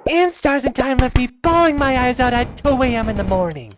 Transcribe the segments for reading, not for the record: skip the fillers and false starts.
And Stars in Time left me bawling my eyes out at 2 a.m. in the morning.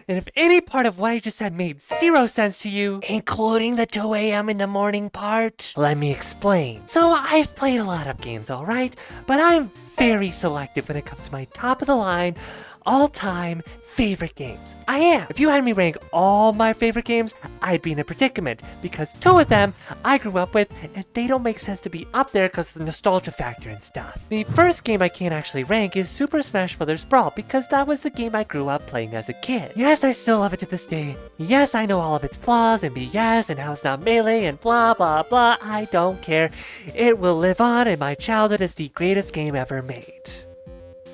And if any part of what I just said made zero sense to you, including the 2 a.m. in the morning part, let me explain. So I've played a lot of games, alright? But I'm very selective when it comes to my top of the line, all-time favorite games. I am. If you had me rank all my favorite games, I'd be in a predicament because 2 of them I grew up with and they don't make sense to be up there because of the nostalgia factor and stuff. The first game I can't actually rank is Super Smash Bros. Brawl because that was the game I grew up playing as a kid. Yes, I still love it to this day. Yes, I know all of its flaws and BS and how it's not melee and blah blah blah. I don't care. It will live on in my childhood as the greatest game ever made.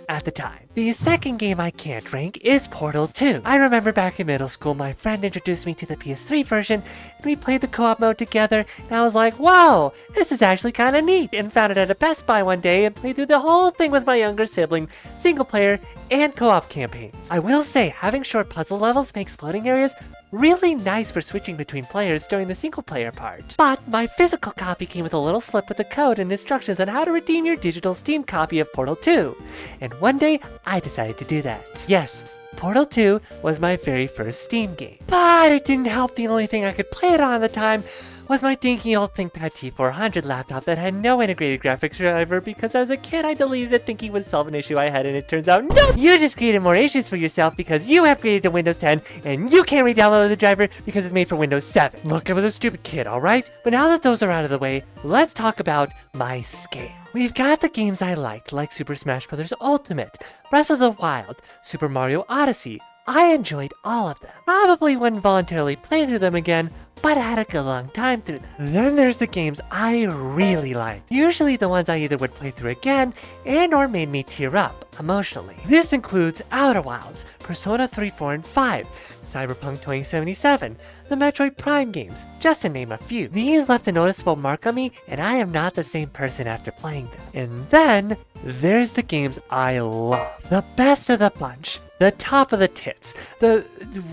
At the time. The second game I can't rank is Portal 2. I remember back in middle school, my friend introduced me to the PS3 version, and we played the co-op mode together, and I was like, whoa, this is actually kind of neat, and found it at a Best Buy one day and played through the whole thing with my younger sibling, single player, and co-op campaigns. I will say, having short puzzle levels makes loading areas really nice for switching between players during the single player part. But my physical copy came with a little slip with the code and instructions on how to redeem your digital Steam copy of Portal 2. And one day, I decided to do that. Yes, Portal 2 was my very first Steam game. But it didn't help. The only thing I could play it on at the time was my dinky old ThinkPad T400 laptop that had no integrated graphics driver because as a kid I deleted it thinking it would solve an issue I had, and it turns out no! You just created more issues for yourself because you upgraded to Windows 10 and you can't re-download the driver because it's made for Windows 7. Look, I was a stupid kid, alright? But now that those are out of the way, let's talk about my scale. We've got the games I liked, like Super Smash Bros. Ultimate, Breath of the Wild, Super Mario Odyssey. I enjoyed all of them. Probably wouldn't voluntarily play through them again, but I had a good long time through them. Then there's the games I really liked. Usually the ones I either would play through again and or made me tear up emotionally. This includes Outer Wilds, Persona 3, 4, and 5, Cyberpunk 2077, the Metroid Prime games, just to name a few. These left a noticeable mark on me, and I am not the same person after playing them. And then there's the games I love. The best of the bunch. The top of the tits. The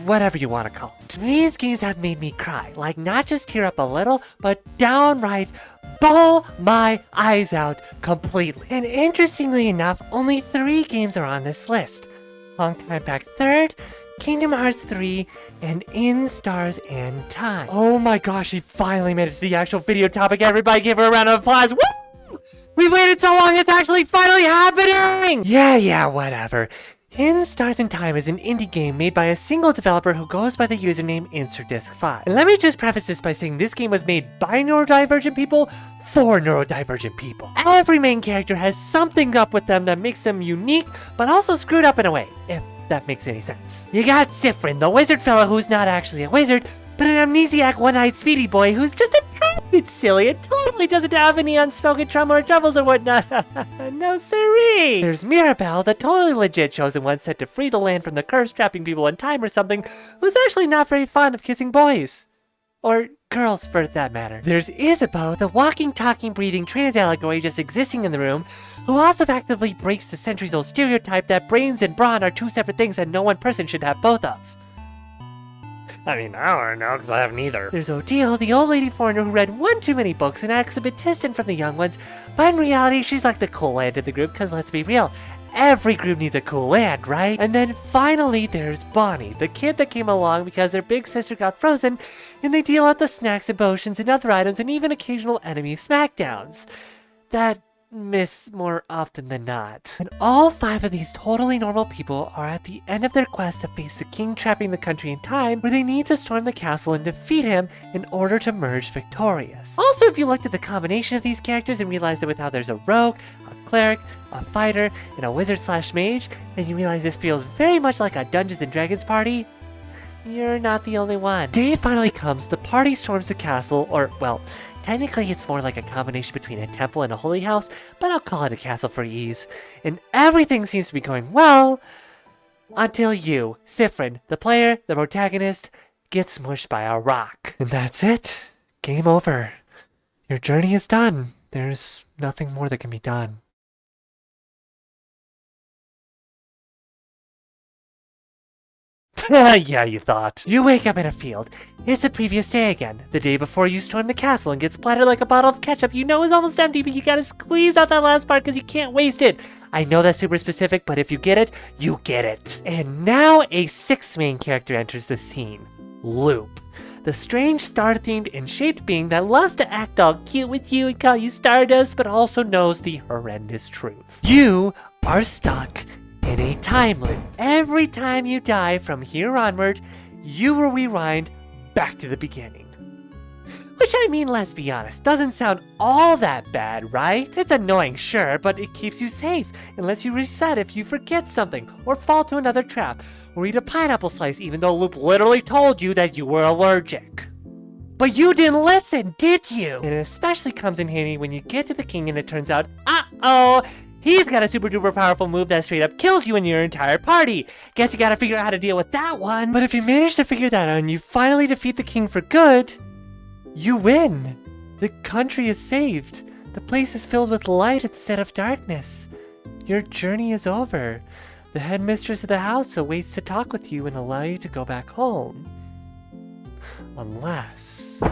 whatever you want to call it. These games have made me cry. Like not just tear up a little, but downright bawl my eyes out completely. And interestingly enough, only 3 games are on this list. Honkai Impact 3rd, Kingdom Hearts 3, and In Stars and Time. Oh my gosh, she finally made it to the actual video topic. Everybody give her a round of applause. Woo! We waited so long, it's actually finally happening! Yeah, whatever. In Stars and Time is an indie game made by a single developer who goes by the username InserDisc5. And let me just preface this by saying this game was made by neurodivergent people for neurodivergent people. Every main character has something up with them that makes them unique, but also screwed up in a way, if that makes any sense. You got Sifrin, the wizard fellow who's not actually a wizard, but an amnesiac one-eyed speedy boy who's just a tiny bit silly and totally doesn't have any unspoken trauma or troubles or whatnot. No siree! There's Mirabelle, the totally legit chosen one sent to free the land from the curse trapping people in time or something, who's actually not very fond of kissing boys. Or girls, for that matter. There's Isabeau, the walking, talking, breathing trans allegory just existing in the room, who also actively breaks the centuries-old stereotype that brains and brawn are 2 separate things that no one person should have both of. I mean, I don't know, because I have neither. There's Odile, the old lady foreigner who read one too many books and acts a bit distant from the young ones, but in reality, she's like the cool aunt of the group, because let's be real, every group needs a cool aunt, right? And then finally, there's Bonnie, the kid that came along because her big sister got frozen, and they deal out the snacks and potions and other items and even occasional enemy smackdowns that miss more often than not. And all 5 of these totally normal people are at the end of their quest to face the king trapping the country in time, where they need to storm the castle and defeat him in order to emerge victorious. Also, if you looked at the combination of these characters and realized that with how there's a rogue, a cleric, a fighter, and a wizard/mage, then you realize this feels very much like a Dungeons and Dragons party. You're not the only one. Day finally comes, the party storms the castle, or, well, technically it's more like a combination between a temple and a holy house, but I'll call it a castle for ease. And everything seems to be going well, until you, Sifrin, the player, the protagonist, get smushed by a rock. And that's it. Game over. Your journey is done. There's nothing more that can be done. Yeah, you thought. You wake up in a field. It's the previous day again. The day before you storm the castle and get splattered like a bottle of ketchup you know is almost empty, but you gotta squeeze out that last part because you can't waste it. I know that's super specific, but if you get it, you get it. And now a sixth main character enters the scene. Loop. The strange star-themed and shaped being that loves to act all cute with you and call you Stardust, but also knows the horrendous truth. You are stuck in a time loop. Every time you die from here onward, you will rewind back to the beginning. Which, I mean, let's be honest, doesn't sound all that bad, right? It's annoying, sure, but it keeps you safe and lets you reset if you forget something, or fall to another trap, or eat a pineapple slice even though Loop literally told you that you were allergic. But you didn't listen, did you? And it especially comes in handy when you get to the king and it turns out, uh-oh, he's got a super duper powerful move that straight up kills you and your entire party. Guess you gotta figure out how to deal with that one. But if you manage to figure that out and you finally defeat the king for good, you win. The country is saved. The place is filled with light instead of darkness. Your journey is over. The headmistress of the house awaits to talk with you and allow you to go back home. Unless...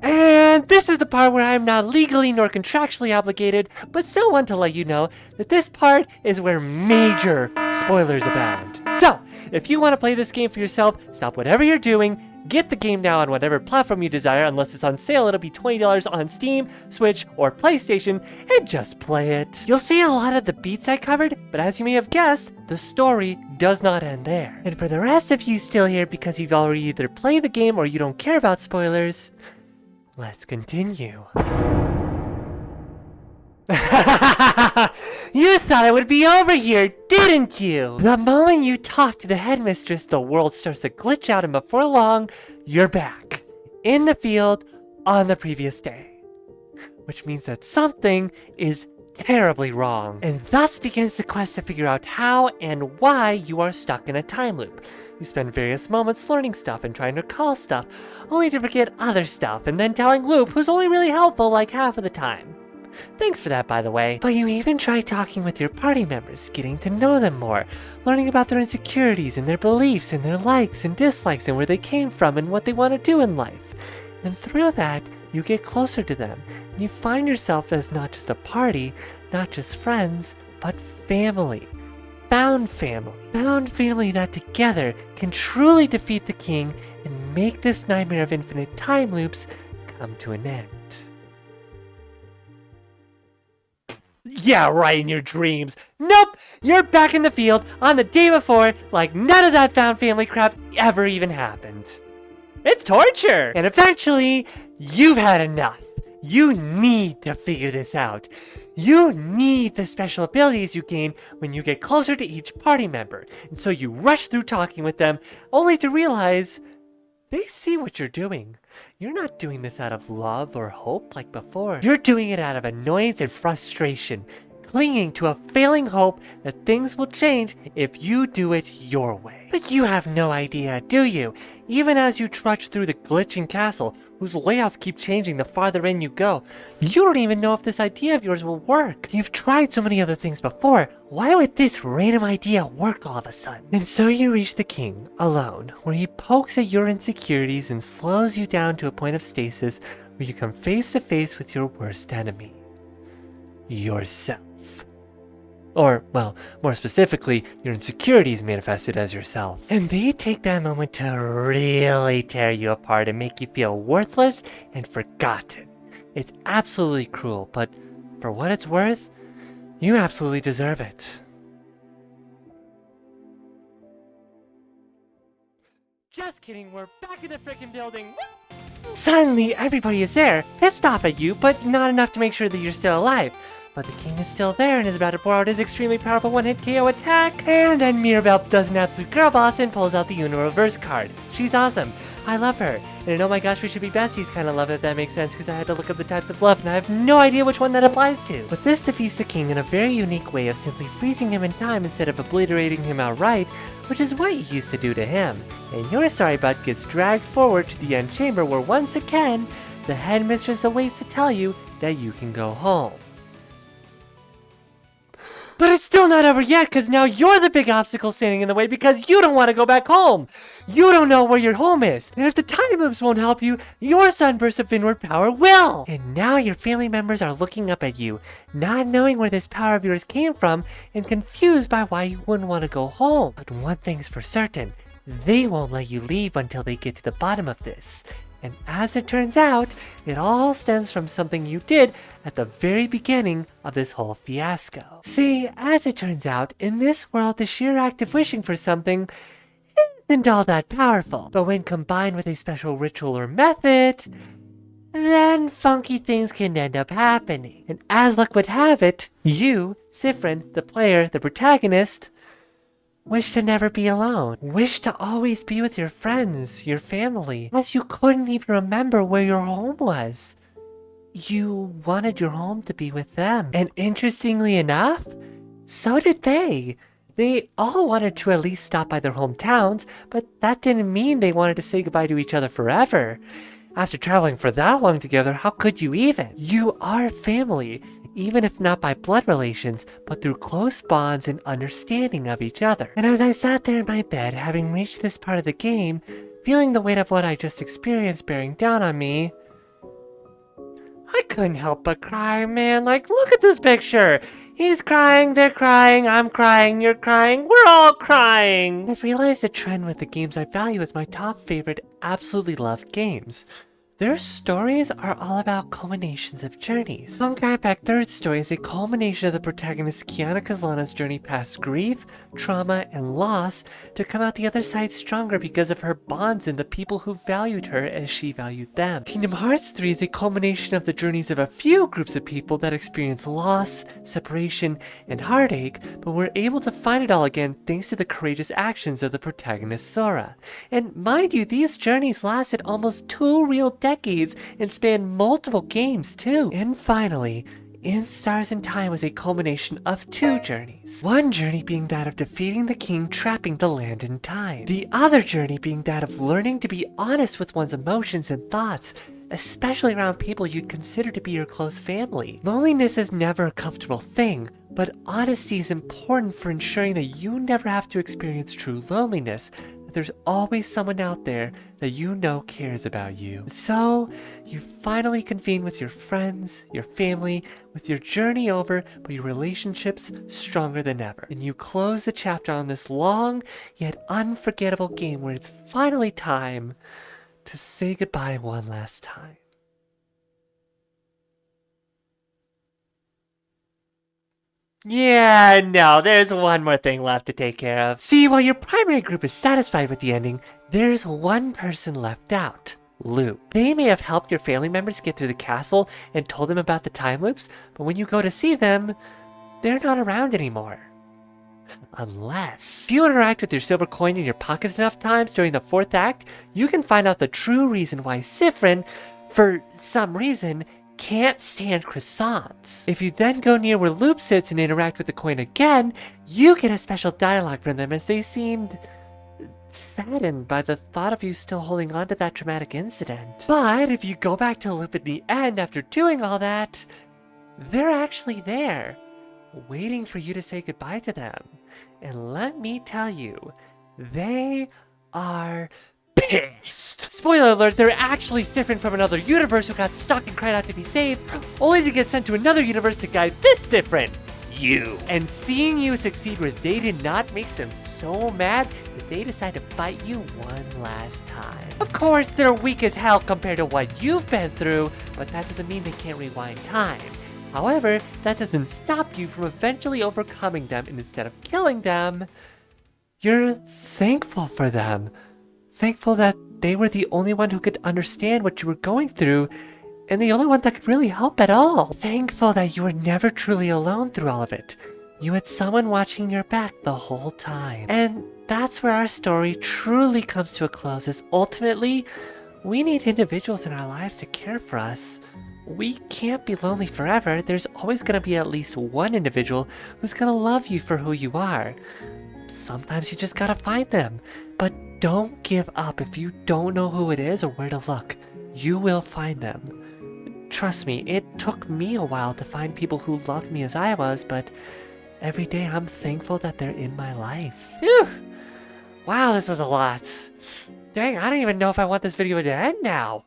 And this is the part where I'm not legally nor contractually obligated, but still want to let you know that this part is where major spoilers abound. So, if you want to play this game for yourself, stop whatever you're doing, get the game now on whatever platform you desire. Unless it's on sale, it'll be $20 on Steam, Switch, or PlayStation, and just play it. You'll see a lot of the beats I covered, but as you may have guessed, the story does not end there. And for the rest of you still here because you've already either played the game or you don't care about spoilers, let's continue. You thought it would be over here, didn't you? The moment you talk to the headmistress, the world starts to glitch out, and before long, you're back. In the field, on the previous day. Which means that something is terribly wrong. And thus begins the quest to figure out how and why you are stuck in a time loop. You spend various moments learning stuff and trying to recall stuff, only to forget other stuff, and then telling Loop, who's only really helpful like half of the time. Thanks for that, by the way. But you even try talking with your party members, getting to know them more, learning about their insecurities and their beliefs and their likes and dislikes and where they came from and what they want to do in life. And through that, you get closer to them, and you find yourself as not just a party, not just friends, but family. Found family. Found family that together can truly defeat the king and make this nightmare of infinite time loops come to an end. Yeah, right, in your dreams. Nope, you're back in the field on the day before, like none of that found family crap ever even happened. It's torture! And eventually, you've had enough. You need to figure this out. You need the special abilities you gain when you get closer to each party member. And so you rush through talking with them, only to realize they see what you're doing. You're not doing this out of love or hope like before. You're doing it out of annoyance and frustration, clinging to a failing hope that things will change if you do it your way. But you have no idea, do you? Even as you trudge through the glitching castle, whose layouts keep changing the farther in you go, you don't even know if this idea of yours will work. You've tried so many other things before, why would this random idea work all of a sudden? And so you reach the king, alone, where he pokes at your insecurities and slows you down to a point of stasis where you come face to face with your worst enemy. Yourself. Or, well, more specifically, your insecurities manifested as yourself. And they take that moment to really tear you apart and make you feel worthless and forgotten. It's absolutely cruel, but for what it's worth, you absolutely deserve it. Just kidding, we're back in the frickin' building. Suddenly, everybody is there, pissed off at you, but not enough to make sure that you're still alive. But the king is still there and is about to pour out his extremely powerful one-hit KO attack. And then Mirabelle does an absolute girl boss and pulls out the Uno Reverse card. She's awesome. I love her. And oh my gosh, we should be besties kind of love it, if that makes sense, because I had to look up the types of love and I have no idea which one that applies to. But this defeats the king in a very unique way of simply freezing him in time instead of obliterating him outright, which is what you used to do to him. And your sorry butt gets dragged forward to the end chamber where once again, the headmistress awaits to tell you that you can go home. But it's still not over yet, because now you're the big obstacle standing in the way because you don't want to go back home. You don't know where your home is. And if the time loops won't help you, your sunburst of inward power will. And now your family members are looking up at you, not knowing where this power of yours came from and confused by why you wouldn't want to go home. But one thing's for certain, they won't let you leave until they get to the bottom of this. And as it turns out, it all stems from something you did at the very beginning of this whole fiasco. See, as it turns out, in this world, the sheer act of wishing for something isn't all that powerful. But when combined with a special ritual or method, then funky things can end up happening. And as luck would have it, you, Sifrin, the player, the protagonist, wish to never be alone. Wish to always be with your friends, your family, as you couldn't even remember where your home was. You wanted your home to be with them. And interestingly enough, so did they. They all wanted to at least stop by their hometowns, but that didn't mean they wanted to say goodbye to each other forever. After traveling for that long together, how could you even? You are family, even if not by blood relations, but through close bonds and understanding of each other. And as I sat there in my bed, having reached this part of the game, feeling the weight of what I just experienced bearing down on me, I couldn't help but cry, man. Like, look at this picture. He's crying, they're crying, I'm crying, you're crying, we're all crying. I've realized a trend with the games I value as my top favorite, absolutely loved games. Their stories are all about culminations of journeys. Jank Pack 3rd story is a culmination of the protagonist Kiana Kazlana's journey past grief, trauma, and loss to come out the other side stronger because of her bonds and the people who valued her as she valued them. Kingdom Hearts 3 is a culmination of the journeys of a few groups of people that experience loss, separation, and heartache, but were able to find it all again thanks to the courageous actions of the protagonist Sora. And mind you, these journeys lasted almost 2 real decades and spanned multiple games too. And finally, In Stars in Time was a culmination of 2 journeys. One journey being that of defeating the king trapping the land in time. The other journey being that of learning to be honest with one's emotions and thoughts, especially around people you'd consider to be your close family. Loneliness is never a comfortable thing, but honesty is important for ensuring that you never have to experience true loneliness. There's always someone out there that you know cares about you. So, you finally convene with your friends, your family, with your journey over, but your relationships stronger than ever. And you close the chapter on this long, yet unforgettable game where it's finally time to say goodbye one last time. Yeah, no, there's one more thing left to take care of. See, while your primary group is satisfied with the ending, there's one person left out. Loop. They may have helped your family members get through the castle and told them about the time loops, but when you go to see them, they're not around anymore. Unless if you interact with your silver coin in your pockets enough times during the 4th act, you can find out the true reason why Sifrin, for some reason, can't stand croissants. If you then go near where Loop sits and interact with the coin again, you get a special dialogue from them as they seemed saddened by the thought of you still holding on to that traumatic incident. But if you go back to Loop at the end after doing all that, they're actually there, waiting for you to say goodbye to them. And let me tell you, they are pissed. Spoiler alert, they're actually Sifrin from another universe who got stuck and cried out to be saved, only to get sent to another universe to guide this Sifrin, you. And seeing you succeed where they did not makes them so mad that they decide to fight you one last time. Of course, they're weak as hell compared to what you've been through, but that doesn't mean they can't rewind time. However, that doesn't stop you from eventually overcoming them, and instead of killing them, you're thankful for them. Thankful that they were the only one who could understand what you were going through, and the only one that could really help at all. Thankful that you were never truly alone through all of it. You had someone watching your back the whole time. And that's where our story truly comes to a close, as ultimately, we need individuals in our lives to care for us. We can't be lonely forever. There's always going to be at least one individual who's going to love you for who you are. Sometimes you just gotta find them. But don't give up if you don't know who it is or where to look. You will find them. Trust me, it took me a while to find people who loved me as I was, but every day I'm thankful that they're in my life. Phew. Wow, this was a lot. Dang, I don't even know if I want this video to end now.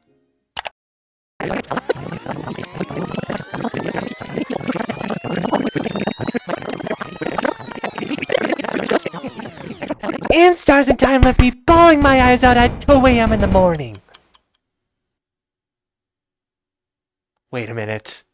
And Stars in Time left me bawling my eyes out at 2 a.m. in the morning. Wait a minute.